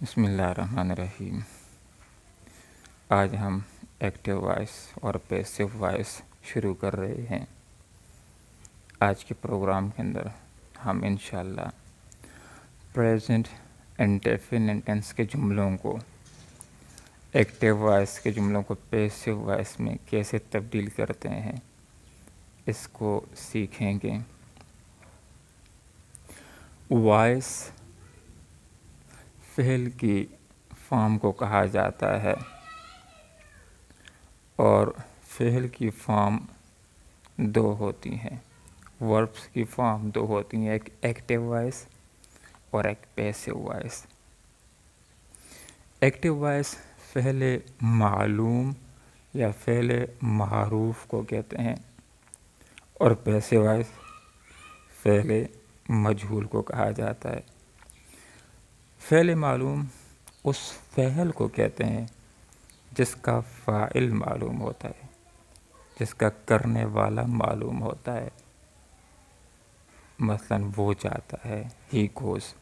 بسم اللہ الرحمن الرحیم۔ آج ہم ایکٹیو وائس اور پیسیو وائس شروع کر رہے ہیں۔ آج کے پروگرام کے اندر ہم انشاءاللہ پریزنٹ انڈیفینٹ ٹینس کے جملوں کو ایکٹیو وائس کے جملوں کو پیسیو وائس میں کیسے تبدیل کرتے ہیں اس کو سیکھیں گے۔ وائس فعل کی فارم کو کہا جاتا ہے اور فعل کی فارم دو ہوتی ہیں، وربس کی فارم دو ہوتی ہیں، ایک ایکٹیو وائس اور ایک پیسیو وائس۔ ایکٹیو وائس فعل معلوم یا فعل معروف کو کہتے ہیں اور پیسیو وائس فعل مجہول کو کہا جاتا ہے۔ فعل معلوم اس فعل کو کہتے ہیں جس کا فاعل معلوم ہوتا ہے، جس کا کرنے والا معلوم ہوتا ہے۔ مثلا وہ جاتا ہے، ہی گوز،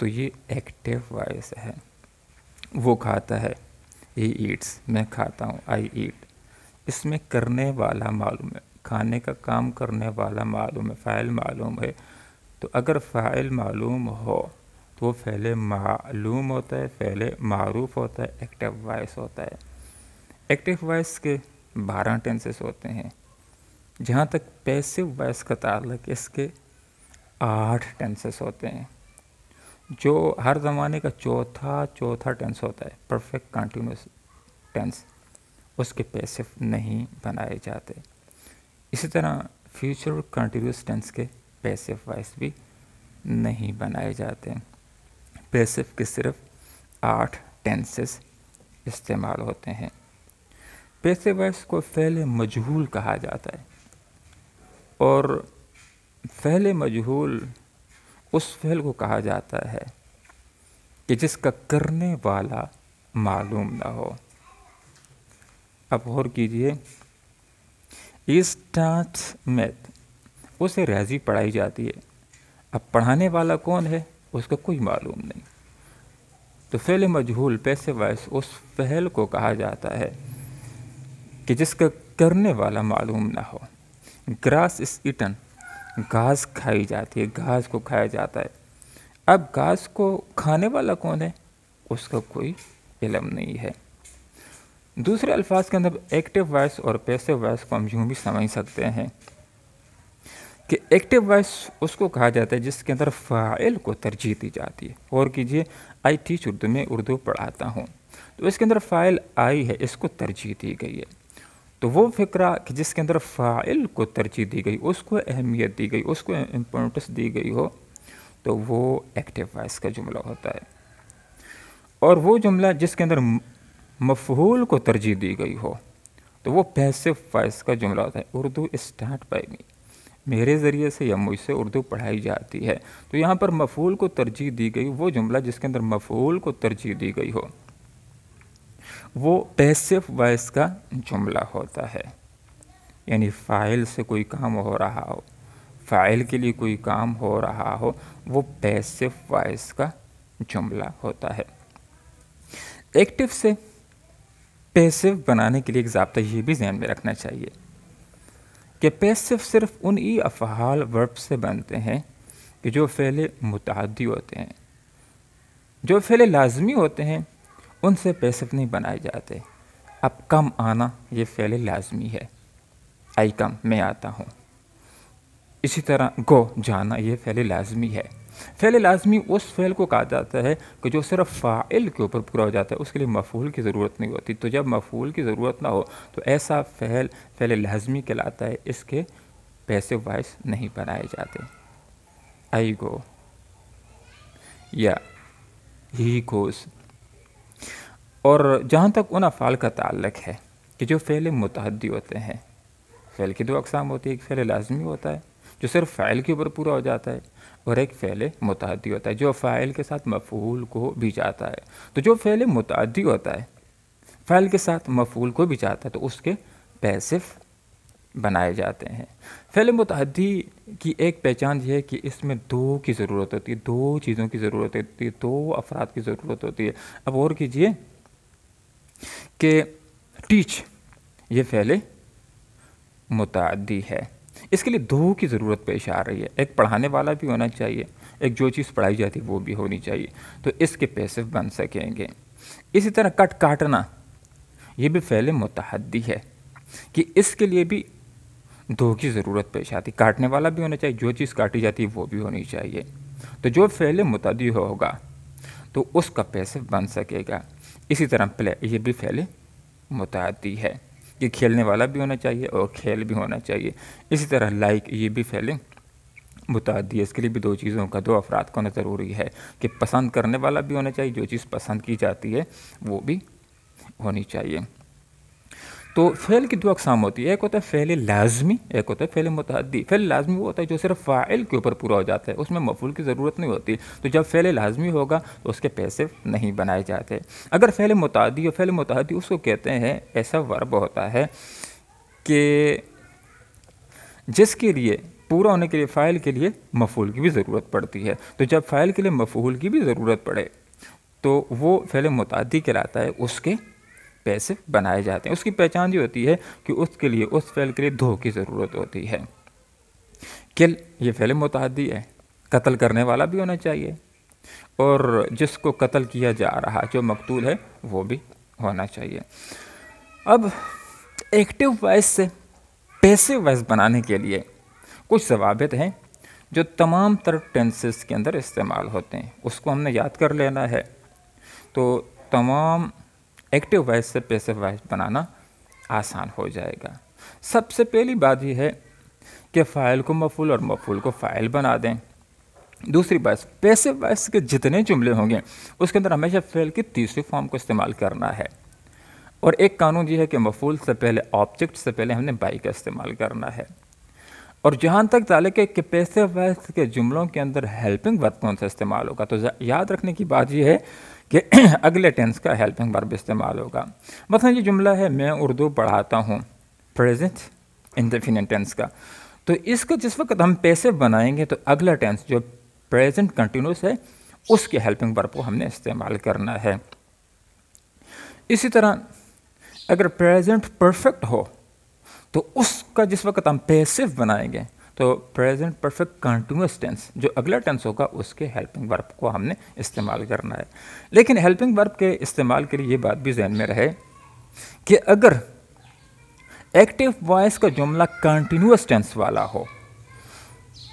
تو یہ ایکٹیو وائس ہے۔ وہ کھاتا ہے، ہی ایٹس، میں کھاتا ہوں، آئی ایٹ۔ اس میں کرنے والا معلوم ہے، کھانے کا کام کرنے والا معلوم ہے، فاعل معلوم ہے۔ تو اگر فاعل معلوم ہو تو وہ فعل معلوم ہوتا ہے، فعل معروف ہوتا ہے، ایکٹیو وائس ہوتا ہے۔ ایکٹیو وائس کے 12 ٹینسز ہوتے ہیں۔ جہاں تک پیسیو وائس کا تعلق، اس کے 8 ٹینسز ہوتے ہیں، جو ہر زمانے کا چوتھا ٹینس ہوتا ہے، پرفیکٹ کنٹینیوس ٹینس، اس کے پیسیو نہیں بنائے جاتے۔ اسی طرح فیوچر کنٹینیوس ٹینس کے پیسیو وائس بھی نہیں بنائے جاتے۔ پیسیو کے صرف 8 ٹینسز استعمال ہوتے ہیں۔ پیسیو وائس کو فعل مجہول کہا جاتا ہے اور فعل مجہول اس فعل کو کہا جاتا ہے کہ جس کا کرنے والا معلوم نہ ہو۔ اب غور کیجئے، اسٹارٹ میتھ، اسے ریاضی پڑھائی جاتی ہے، اب پڑھانے والا کون ہے اس کا کوئی معلوم نہیں۔ تو فعل مجہول پیسیو وائس اس فعل کو کہا جاتا ہے کہ جس کا کرنے والا معلوم نہ ہو۔ گراس از ایٹن، گھاس کھائی جاتی ہے، گھاس کو کھایا جاتا ہے۔ اب گھاس کو کھانے والا کون ہے اس کا کوئی علم نہیں ہے۔ دوسرے الفاظ کے اندر ایکٹیو وائس اور پیسیو وائس کو ہم یوں بھی سمجھ سکتے ہیں کہ ایکٹیو وائس اس کو کہا جاتا ہے جس کے اندر فاعل کو ترجیح دی جاتی ہے۔ اور کیجئے، آئی ٹیچ اردو، میں اردو پڑھاتا ہوں، تو اس کے اندر فاعل آئی ہے، اس کو ترجیح دی گئی ہے۔ تو وہ فقرہ کہ جس کے اندر فاعل کو ترجیح دی گئی، اس کو اہمیت دی گئی، اس کو امپورٹنس دی گئی ہو، تو وہ ایکٹیو وائس کا جملہ ہوتا ہے۔ اور وہ جملہ جس کے اندر مفعول کو ترجیح دی گئی ہو تو وہ پیسیو وائس کا جملہ ہوتا ہے۔ اردو اسٹارٹ بائی می، میرے ذریعے سے یا مجھ سے اردو پڑھائی جاتی ہے، تو یہاں پر مفعول کو ترجیح دی گئی، وہ جملہ جس کے اندر مفعول کو ترجیح دی گئی ہو وہ پیسیو وائس کا جملہ ہوتا ہے۔ یعنی فاعل سے کوئی کام ہو رہا ہو، فاعل کے لیے کوئی کام ہو رہا ہو، وہ پیسیو وائس کا جملہ ہوتا ہے۔ ایکٹیو سے پیسیو بنانے کے لیے ایک ضابطہ یہ بھی ذہن میں رکھنا چاہیے کہ پیسیو صرف ان ہی افعال ورب سے بنتے ہیں کہ جو فعل متعدی ہوتے ہیں۔ جو فعل لازمی ہوتے ہیں ان سے پیسیو نہیں بنائے جاتے۔ اب کم آنا یہ فعل لازمی ہے، آئی کم، میں آتا ہوں۔ اسی طرح گو، جانا، یہ فعل لازمی ہے۔ فعل لازمی اس فعل کو کہا جاتا ہے کہ جو صرف فاعل کے اوپر پورا ہو جاتا ہے، اس کے لیے مفعول کی ضرورت نہیں ہوتی۔ تو جب مفعول کی ضرورت نہ ہو تو ایسا فعل لازمی کہلاتا ہے، اس کے پیسیو وائس نہیں بنائے جاتے۔ آئی گو یا ہی گوز۔ اور جہاں تک ان افعال کا تعلق ہے کہ جو فعل متعدی ہوتے ہیں، فعل کی 2 اقسام ہوتی ہے، ایک فعل لازمی ہوتا ہے جو صرف فاعل کے اوپر پورا ہو جاتا ہے، اور ایک فعل متعدی ہوتا ہے جو فاعل کے ساتھ مفعول کو بھی جاتا ہے۔ تو جو فعل متعدی ہوتا ہے، فاعل کے ساتھ مفعول کو بھی جاتا ہے، تو اس کے پیسیو بنائے جاتے ہیں۔ فعل متعدی کی ایک پہچان یہ ہے کہ اس میں دو کی ضرورت ہوتی ہے، دو چیزوں کی ضرورت ہوتی ہے، دو افراد کی ضرورت ہوتی ہے۔ اب اور کیجئے کہ ٹیچ یہ فعل متعدی ہے، اس کے لیے دو کی ضرورت پیش آ رہی ہے، ایک پڑھانے والا بھی ہونا چاہیے، ایک جو چیز پڑھائی جاتی ہے وہ بھی ہونی چاہیے، تو اس کے پیسو بن سکیں گے۔ اسی طرح کاٹنا یہ بھی فعل متعدی ہے کہ اس کے لیے بھی دو کی ضرورت پیش آتی، کاٹنے والا بھی ہونا چاہیے، جو چیز کاٹی جاتی ہے وہ بھی ہونی چاہیے۔ تو جو فعل متعدی ہوگا تو اس کا پیسو بن سکے گا۔ اسی طرح پلے یہ بھی فعل متعدی ہے کہ کھیلنے والا بھی ہونا چاہیے اور کھیل بھی ہونا چاہیے۔ اسی طرح لائک یہ بھی فعل متعدی ہے، اس کے لیے بھی دو چیزوں کا، دو افراد کا ہونا ضروری ہے کہ پسند کرنے والا بھی ہونا چاہیے، جو چیز پسند کی جاتی ہے وہ بھی ہونی چاہیے۔ تو فعل کی دو اقسام ہوتی ہے، ایک ہوتا ہے فعل لازمی، ایک ہوتا ہے فعل متعدی۔ فعل لازمی وہ ہوتا ہے جو صرف فاعل کے اوپر پورا ہو جاتا ہے، اس میں مفعول کی ضرورت نہیں ہوتی، تو جب فعل لازمی ہوگا تو اس کے پیسو نہیں بنائے جاتے۔ اگر فعل متعدی ہو، فعل متعدی اس کو کہتے ہیں ایسا ورب ہوتا ہے کہ جس کے لیے پورا ہونے کے لیے فاعل کے لیے مفعول کی بھی ضرورت پڑتی ہے، تو جب فاعل کے لیے مفعول کی بھی ضرورت پڑے تو وہ فعل متعدی کہلاتا ہے، اس کے پیسو بنائے جاتے ہیں۔ اس کی پہچان یہ ہوتی ہے کہ اس کے لیے، اس فعل کے لیے دو کی ضرورت ہوتی ہے۔ کل یہ فعل متعدی ہے، قتل کرنے والا بھی ہونا چاہیے اور جس کو قتل کیا جا رہا جو مقتول ہے وہ بھی ہونا چاہیے۔ اب ایکٹیو وائس سے پیسو وائس بنانے کے لیے کچھ ضوابط ہیں جو تمام تر ٹینسز کے اندر استعمال ہوتے ہیں، اس کو ہم نے یاد کر لینا ہے، تو تمام ایکٹیو وائس سے پیسو وائس بنانا آسان ہو جائے گا۔ سب سے پہلی بات یہ ہے کہ فاعل کو مفعول اور مفعول کو فاعل بنا دیں۔ دوسری بات، پیسو وائس کے جتنے جملے ہوں گے اس کے اندر ہمیشہ فعل کی تیسری فارم کو استعمال کرنا ہے، اور ایک قانون یہ ہے کہ مفعول سے پہلے، آبجیکٹ سے پہلے ہم نے بائی کا استعمال کرنا ہے۔ اور جہاں تک تعلق ہے کہ پیسو وائس کے جملوں کے اندر ہیلپنگ ورب کون سا استعمال ہوگا، تو یاد رکھنے کی بات یہ ہے کہ اگلے ٹینس کا ہیلپنگ ورب استعمال ہوگا۔ مثلا یہ جملہ ہے میں اردو پڑھاتا ہوں، پریزنٹ انڈیفینٹ ٹینس کا، تو اس کا جس وقت ہم پیسو بنائیں گے تو اگلا ٹینس جو پریزنٹ کنٹینیوس ہے اس کے ہیلپنگ ورب کو ہم نے استعمال کرنا ہے۔ اسی طرح اگر پریزنٹ پرفیکٹ ہو تو اس کا جس وقت ہم پیسو بنائیں گے تو پریزنٹ پرفیکٹ کنٹینیوس ٹینس جو اگلا ٹینس ہوگا اس کے ہیلپنگ ورب کو ہم نے استعمال کرنا ہے۔ لیکن ہیلپنگ ورب کے استعمال کے لیے یہ بات بھی ذہن میں رہے کہ اگر ایکٹیو وائس کا جملہ کنٹینیوس ٹینس والا ہو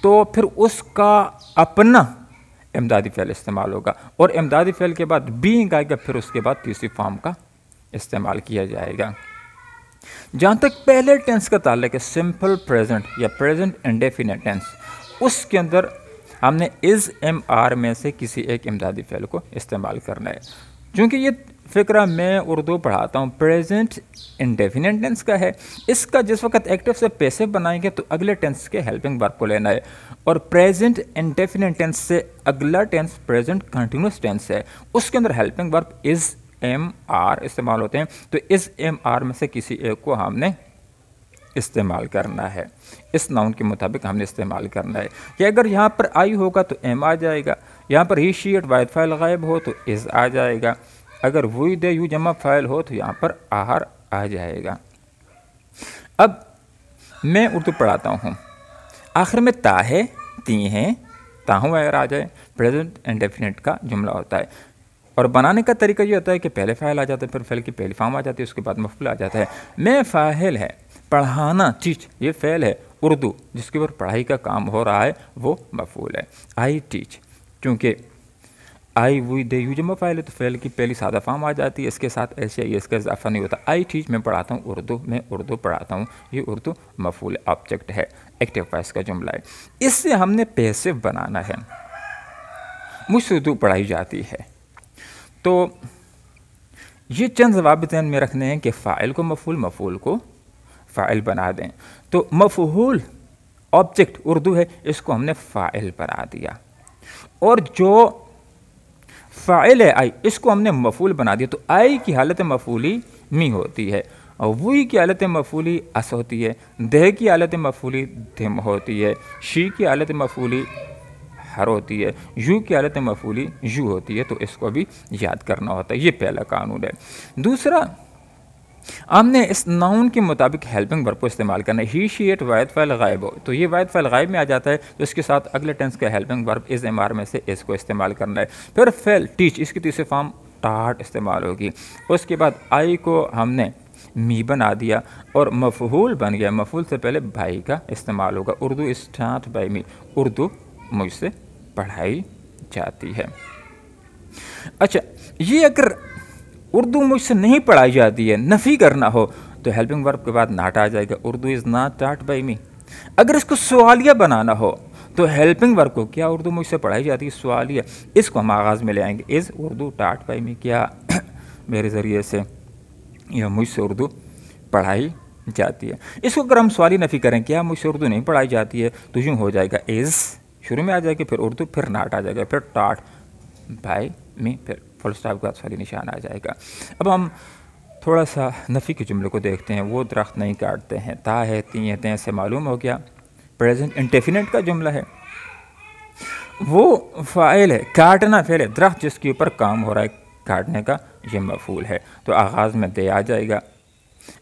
تو پھر اس کا اپنا امدادی فعل استعمال ہوگا، اور امدادی فعل کے بعد بینگ آئے گا، پھر اس کے بعد تیسری فارم کا استعمال کیا جائے گا۔ جہاں تک پہلے ٹینس کا تعلق ہے، سمپل پریزنٹ یا پریزنٹ انڈیفینٹ ٹینس، اس کے اندر ہم نے از ایم آر میں سے کسی ایک امدادی فعل کو استعمال کرنا ہے۔ چونکہ یہ فکرہ میں اردو پڑھاتا ہوں پریزنٹ انڈیفینٹ ٹینس کا ہے، اس کا جس وقت ایکٹیو سے پیسو بنائیں گے تو اگلے ٹینس کے ہیلپنگ ورب کو لینا ہے، اور پریزنٹ انڈیفینٹ ٹینس سے اگلا ٹینس پریزنٹ کنٹینیوس ٹینس ہے، اس کے اندر ہیلپنگ ورب از ایم آر استعمال ہوتے ہیں، تو اس ایم آر میں سے کسی ایک کو ہم نے استعمال کرنا ہے، اس ناؤن کے مطابق ہم نے استعمال کرنا ہے۔ کہ اگر یہاں پر آئی ہوگا تو ایم آ جائے گا، یہاں پر ہی شی اٹ واحد فاعل غائب ہو تو از آ جائے گا، اگر وہی دے یو جمع فاعل ہو تو یہاں پر آہر آ جائے گا۔ اب میں اردو پڑھاتا ہوں، آخر میں تا ہے، تی ہیں، تاہوں اگر آ جائے، پریزنٹ انڈیفینٹ کا جملہ ہوتا ہے، اور بنانے کا طریقہ یہ ہوتا ہے کہ پہلے فاعل آ جاتا ہے، پھر فعل کی پہلی فارم آ جاتی ہے، اس کے بعد مفعول آ جاتا ہے۔ میں فاعل ہے، پڑھانا ٹیچ یہ فعل ہے، اردو جس کے اوپر پڑھائی کا کام ہو رہا ہے وہ مفعول ہے۔ آئی ٹیچ، چونکہ آئی وی دے یو جمع فاعل ہے تو فعل کی پہلی سادہ فارم آ جاتی ہے، اس کے ساتھ ایسے اس کا اضافہ نہیں ہوتا۔ آئی ٹیچ میں پڑھاتا ہوں اردو، میں اردو پڑھاتا ہوں، یہ اردو مفعول آبجیکٹ ہے، ایکٹیو وائس کا جملہ ہے۔ اس سے ہم نے پیسو بنانا ہے، مجھ سے اردو پڑھائی جاتی ہے، تو یہ چند ضوابط ذہن میں رکھنے ہیں کہ فاعل کو مفعول، مفعول کو فاعل بنا دیں۔ تو مفعول آبجیکٹ اردو ہے، اس کو ہم نے فاعل بنا دیا، اور جو فاعل ہے آئی، اس کو ہم نے مفعول بنا دیا، تو آئی کی حالت مفعولی می ہوتی ہے، وی کی حالت مفعولی اس ہوتی ہے، دہ کی حالت مفعولی دم ہوتی ہے، شی کی حالت مفعولی ہر ہوتی ہے، یو کی حالت مفعولی یو ہوتی ہے۔ تو اس کو بھی یاد کرنا ہوتا ہے، یہ پہلا قانون ہے۔ دوسرا، ہم نے اس ناؤن کے مطابق ہیلپنگ ورب کو استعمال کرنا ہے۔ ہی شی اٹ واحد فعل غائب ہو تو یہ واحد فعل غائب میں آ جاتا ہے، تو اس کے ساتھ اگلے ٹینس کا ہیلپنگ ورب از ایم آر میں سے اس کو استعمال کرنا ہے۔ پھر فعل ٹیچ، اس کی تیسری فارم ٹاٹ استعمال ہوگی۔ اس کے بعد آئی کو ہم نے می بنا دیا اور مفعول بن گیا، مفعول سے پہلے بھائی کا استعمال ہوگا۔ اردو از ٹاٹ بائی می، اردو مجھ سے پڑھائی جاتی ہے۔ اچھا، یہ اگر اردو مجھ سے نہیں پڑھائی جاتی ہے، نفی کرنا ہو تو ہیلپنگ ورب کے بعد ناٹ آ جائے گا، Urdu is not taught by me. اگر اس کو سوالیہ بنانا ہو تو ہیلپنگ ورب کو، کیا اردو مجھ سے پڑھائی جاتی ہے، سوالیہ، اس کو ہم آغاز میں لے آئیں گے، از اردو ٹاٹ بائی می، کیا میرے ذریعے سے یا مجھ سے اردو پڑھائی جاتی ہے۔ اس کو اگر ہم سوالی نفی کریں، کیا مجھ سے اردو نہیں پڑھائی جاتی ہے، تو یوں ہو جائے گا از شروع میں آ جائے گا، پھر اردو، پھر ناٹ آ جائے گا، پھر ٹاٹ بائی می، پھر فل اسٹاپ کے بعد سوالی نشان آ جائے گا۔ اب ہم تھوڑا سا نفی کے جملے کو دیکھتے ہیں۔ وہ درخت نہیں کاٹتے ہیں، تا ہے تی ہے تے سے معلوم ہو گیا پریزنٹ انڈیفینٹ کا جملہ ہے۔ وہ فاعل ہے، کاٹنا فعل ہے، درخت جس کے اوپر کام ہو رہا ہے کاٹنے کا، یہ مفعول ہے، تو آغاز میں دے آ جائے گا۔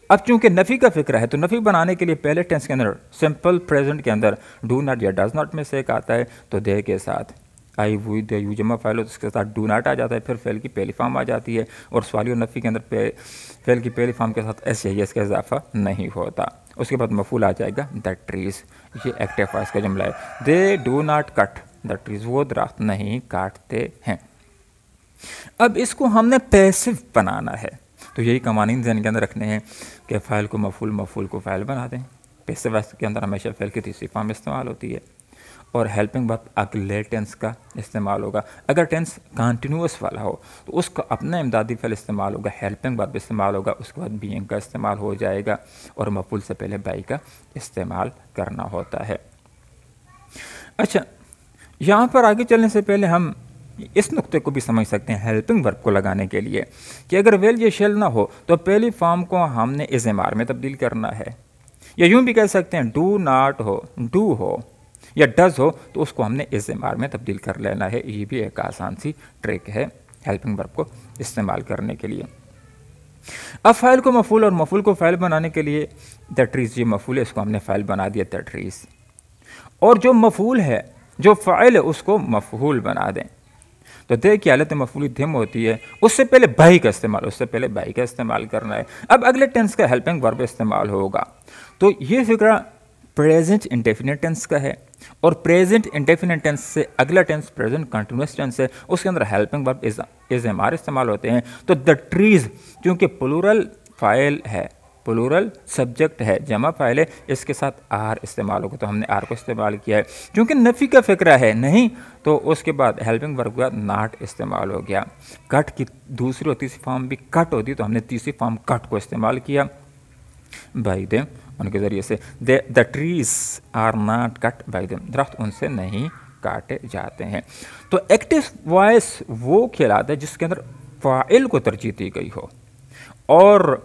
اب چونکہ نفی کا فکر ہے تو نفی بنانے کے لیے پہلے ٹینس کے اندر سمپل پریزنٹ کے اندر ڈو ناٹ یا ڈز ناٹ میں سے ایک آتا ہے، تو دے کے ساتھ آئی وی دے یو جمع فعل ہو تو اس کے ساتھ ڈو ناٹ آ جاتا ہے، پھر فعل کی پہلی فارم آ جاتی ہے، اور سوالی اور نفی کے اندر فعل کی پہلی فارم کے ساتھ ایس یا یس کا اضافہ نہیں ہوتا۔ اس کے بعد مفعول آ جائے گا دا ٹریز، یہ ایکٹیو وائس کا جملہ ہے۔ They do not cut the trees, وہ درخت نہیں کاٹتے ہیں۔ اب اس کو ہم نے پیسو بنانا ہے، تو یہی قوانین ذہن کے اندر رکھنے ہیں کہ فاعل کو مفعول، مفعول کو فاعل بنا دیں۔ پیسو وائس کے اندر ہمیشہ فعل کی تیسری فارم استعمال ہوتی ہے، اور ہیلپنگ ورب اگلے ٹینس کا استعمال ہوگا۔ اگر ٹینس کنٹینیوس والا ہو تو اس کا اپنا امدادی فعل استعمال ہوگا، ہیلپنگ ورب استعمال ہوگا، اس کے بعد بینگ کا استعمال ہو جائے گا، اور مفعول سے پہلے بائی کا استعمال کرنا ہوتا ہے۔ اچھا، یہاں پر آگے چلنے سے پہلے ہم اس نقطے کو بھی سمجھ سکتے ہیں ہیلپنگ ورب کو لگانے کے لیے کہ اگر ویل یا شیل نہ ہو تو پہلی فارم کو ہم نے از ایم آر میں تبدیل کرنا ہے، یا یوں بھی کہہ سکتے ہیں ڈو ناٹ ہو، ڈو ہو یا ڈز ہو تو اس کو ہم نے از ایم آر میں تبدیل کر لینا ہے۔ یہ بھی ایک آسان سی ٹرک ہے ہیلپنگ ورب کو استعمال کرنے کے لیے۔ اب فاعل کو مفعول اور مفعول کو فاعل بنانے کے لیے دا ٹریز، یہ مفعول ہے، اس کو ہم نے فاعل بنا دیا دا ٹریز، اور جو مفعول ہے، جو فاعل ہے، اس کو مفعول بنا دیں۔ تو دے کی حالت مفعولی دھم ہوتی ہے، اس سے پہلے بائی کا استعمال، اس سے پہلے بائی کا استعمال کرنا ہے۔ اب اگلے ٹینس کا ہیلپنگ ورب استعمال ہوگا، تو یہ فکرہ پریزنٹ انڈیفینٹ ٹینس کا ہے، اور پریزنٹ انڈیفینٹ ٹینس سے اگلا ٹینس پریزنٹ کنٹینیوس ٹینس ہے، اس کے اندر ہیلپنگ ورب از ایم آر استعمال ہوتے ہیں۔ تو دا ٹریز چونکہ پلورل فاعل ہے، پلورل سبجیکٹ ہے، جمع فاعل ہے، اس کے ساتھ آر استعمال ہوگا، تو ہم نے آر کو استعمال کیا ہے۔ چونکہ نفی کا فکرہ ہے نہیں، تو اس کے بعد ہیلپنگ ورب کے بعد ناٹ استعمال ہو گیا۔ کٹ کی دوسری اور تیسری فارم بھی کٹ ہوتی، تو ہم نے تیسری فارم کٹ کو استعمال کیا بائی دیم، ان کے ذریعے سے the trees are not cut by them, درخت ان سے نہیں کاٹے جاتے ہیں۔ تو ایکٹیو وائس وہ کہلاتا ہے جس کے اندر فاعل کو ترجیح دی گئی ہو، اور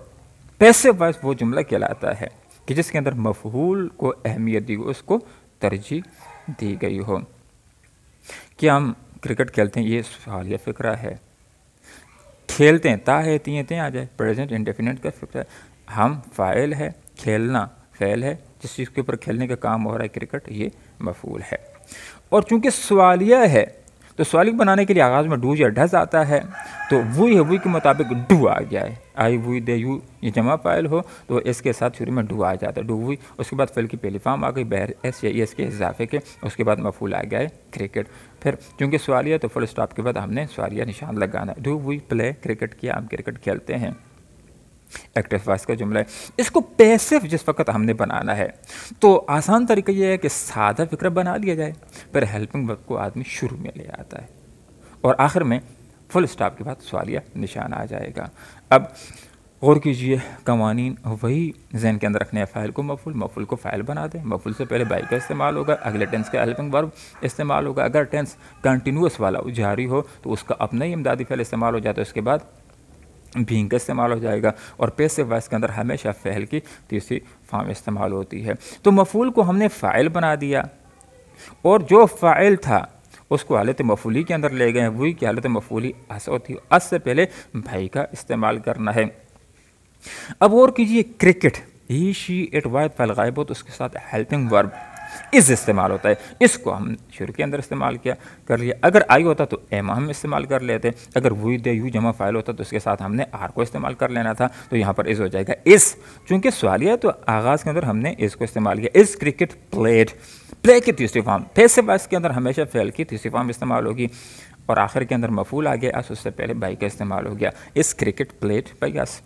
پیسو وائس وہ جملہ کہلاتا ہے کہ جس کے اندر مفعول کو اہمیت دی گئی، اس کو ترجیح دی گئی ہو۔ کیا ہم کرکٹ کھیلتے ہیں؟ یہ سوالیہ فکرہ ہے۔ کھیلتے ہیں، تا ہے تی ہے تے آ جائے، پریزنٹ انڈیفینٹ کا فکرہ ہے۔ ہم فاعل ہے، کھیلنا فعل ہے، جس چیز کے اوپر کھیلنے کا کام ہو رہا ہے کرکٹ، یہ مفعول ہے۔ اور چونکہ سوالیہ ہے تو سوالی بنانے کے لیے آغاز میں ڈو یا ڈز آتا ہے، تو وہی ہے، وہی کے مطابق ڈو آ گیا ہے۔ آئی وی دے یو یہ جمع فاعل ہو تو اس کے ساتھ شروع میں ڈو آ جاتا ہے، ڈو وی، اس کے بعد فعل کی پہلی فارم آ گئی بغیر ایس یا ایس کے اضافے کے، اس کے بعد مفعول آ گیا ہے کرکٹ۔ پھر چونکہ سوالیہ تو فل اسٹاپ کے بعد ہم نے سوالیہ نشان لگانا ہے، ڈو وی پلے کرکٹ، کیا ہم کرکٹ کھیلتے ہیں، ایکٹیو وائس کا جملہ ہے۔ اس کو پیسو جس وقت ہم نے بنانا ہے تو آسان طریقہ یہ ہے کہ سادہ فکرہ بنا لیا جائے، پھر ہیلپنگ ورب کو آدمی شروع میں لے آتا ہے، اور آخر میں فل اسٹاپ کے بعد سوالیہ نشان آ جائے گا۔ اب غور کیجئے، قوانین وہی ذہن کے اندر رکھنے ہیں، فاعل کو مفعول، مفعول کو فاعل بنا دیں، مفعول سے پہلے بائی کا استعمال ہوگا، اگلے ٹینس کا ہیلپنگ ورب استعمال ہوگا۔ اگر ٹینس کنٹینیوس والا جاری ہو تو اس کا اپنا ہی امدادی فعل استعمال ہو جاتا ہے، اس کے بعد بینگ کا استعمال ہو جائے گا، اور پیسو وائس کے اندر ہمیشہ فعل کی تیسری فارم استعمال ہوتی ہے۔ تو مفعول کو ہم نے فاعل بنا دیا، اور جو فاعل تھا اس کو حالت مفعولی کے اندر لے گئے، وہی کی حالت مفعولی اس ہوتی ہے، اس سے پہلے بھائی کا استعمال کرنا ہے۔ اب غور کیجئے کرکٹ، ہی شی اٹ وائد فعل غائب ہو تو اس کے ساتھ ہیلپنگ ورب از استعمال ہوتا ہے، اس کو ہم شروع کے اندر استعمال کر لیا۔ اگر آئی ہوتا تو ایم ہم استعمال کر لیتے، اگر وی دے یو جمع فاعل ہوتا تو اس کے ساتھ ہم نے آر کو استعمال کر لینا تھا، تو یہاں پر از ہو جائے گا اس، چونکہ سوالیہ تو آغاز کے اندر ہم نے اس کو استعمال کیا، از کرکٹ پلیڈ، پلے کی تیسری فارم، پیسو وائس کے اندر ہمیشہ فعل کی تیسری فارم استعمال ہوگی، اور آخر کے اندر مفعول آ گیا اس سے پہلے بائی کا استعمال ہو گیا، از کرکٹ پلیڈ بائی اس۔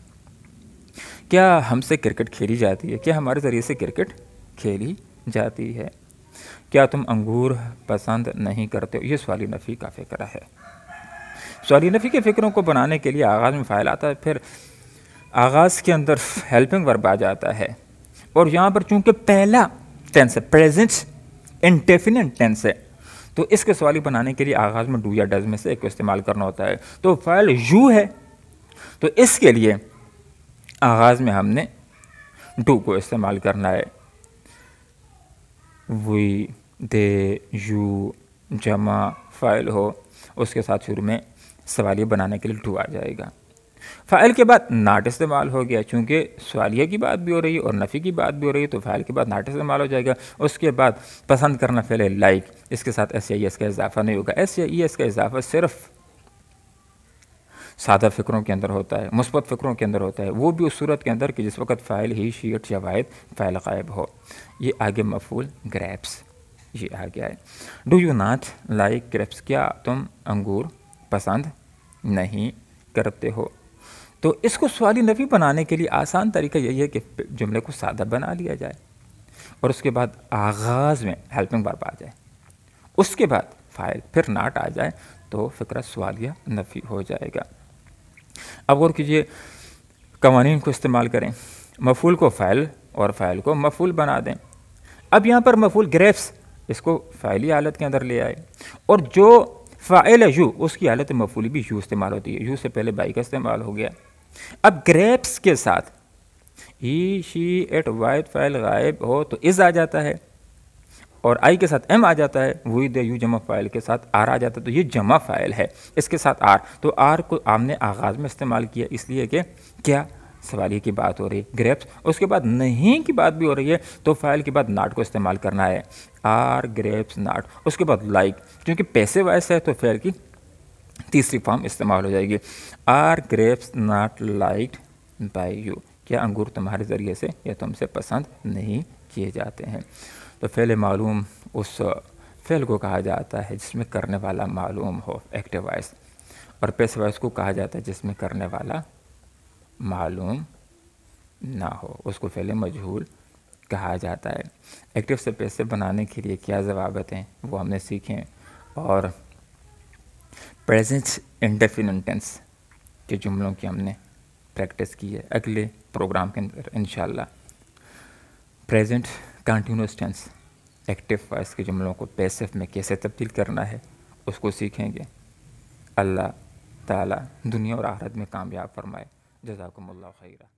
کیا ہم سے کرکٹ کھیلی جاتی ہے؟ کیا ہمارے ذریعے سے کرکٹ کھیلی جاتی ہے؟ کیا تم انگور پسند نہیں کرتے ہو؟ یہ سوالی نفی کا فقرہ ہے۔ سوالی نفی کے فقروں کو بنانے کے لیے آغاز میں فاعل آتا ہے، پھر آغاز کے اندر ہیلپنگ ورب آ جاتا ہے، اور یہاں پر چونکہ پہلا ٹینس ہے، پریزنٹ انڈیفینٹ ٹینس ہے، تو اس کے سوالی بنانے کے لیے آغاز میں ڈو یا ڈز میں سے ایک کو استعمال کرنا ہوتا ہے۔ تو فعل یو ہے، تو اس کے لیے آغاز میں ہم نے ڈو کو استعمال کرنا ہے، وی دے یو جمع فاعل ہو اس کے ساتھ شروع میں سوالیہ بنانے کے لیے ڈو آ جائے گا۔ فاعل کے بعد ناٹ استعمال ہو گیا، چونکہ سوالیہ کی بات بھی ہو رہی ہے اور نفی کی بات بھی ہو رہی ہے، تو فاعل کے بعد ناٹ استعمال ہو جائے گا۔ اس کے بعد پسند کرنا فعل ہے لائک، اس کے ساتھ ایس یا ای ایس کا اضافہ نہیں ہوگا، ایس یا ای ایس کا اضافہ صرف سادہ فقروں کے اندر ہوتا ہے، مثبت فقروں کے اندر ہوتا ہے، وہ بھی اس صورت کے اندر کہ جس وقت فاعل ہی شی اٹ یا واحد فاعل غائب ہو۔ یہ آگے مفعول گریپس، یہ آ گیا ہے۔ Do you not like grapes, کیا تم انگور پسند نہیں کرتے ہو؟ تو اس کو سوالی نفی بنانے کے لیے آسان طریقہ یہی ہے کہ جملے کو سادہ بنا لیا جائے، اور اس کے بعد آغاز میں ہیلپنگ ورب آ جائے، اس کے بعد فاعل پھر ناٹ آ جائے، تو فقرہ سوالیہ نفی ہو جائے گا۔ اب غور کیجئے، قوانین کو استعمال کریں، مفعول کو فاعل اور فاعل کو مفعول بنا دیں۔ اب یہاں پر مفعول گریپس، اس کو فاعلی حالت کے اندر لے آئے، اور جو فاعل ہے یو، اس کی حالت مفعولی بھی یو استعمال ہوتی ہے، یو سے پہلے بائی کا استعمال ہو گیا۔ اب گریپس کے ساتھ ہی شی اٹ واحد فاعل غائب ہو تو از آ جاتا ہے، اور آئی کے ساتھ ایم آ جاتا ہے، وہی دے یو جمع فاعل کے ساتھ آر آ جاتا ہے، تو یہ جمع فاعل ہے، اس کے ساتھ آر، تو آر کو ہم نے آغاز میں استعمال کیا، اس لیے کہ کیا سوالیہ کی بات ہو رہی ہے گریپس، اس کے بعد نہیں کی بات بھی ہو رہی ہے، تو فاعل کے بعد ناٹ کو استعمال کرنا ہے، آر گریپس ناٹ، اس کے بعد لائک، کیونکہ پیسے وائس ہے تو فعل کی تیسری فارم استعمال ہو جائے گی، are grapes not liked by you, کیا انگور تمہارے ذریعے سے یا تم سے پسند نہیں کیے جاتے ہیں؟ تو فعل معلوم اس فعل کو کہا جاتا ہے جس میں کرنے والا معلوم ہو، ایکٹیو وائس، اور پیسو وائس کو کہا جاتا ہے جس میں کرنے والا معلوم نہ ہو، اس کو فعل مجہول کہا جاتا ہے۔ ایکٹیو سے پیسے بنانے کے لیے کیا ضوابط ہیں وہ ہم نے سیکھیں، اور پریزنٹ انڈیفینٹ ٹینس کے جملوں کی ہم نے پریکٹس کی ہے۔ اگلے پروگرام کے اندر انشاءاللہ present continuous tense active voice کے جملوں کو پیسو میں کیسے تبدیل کرنا ہے اس کو سیکھیں گے۔ اللہ تعالیٰ دنیا اور آخرت میں کامیاب فرمائے۔ جزاکم اللہ خیرہ۔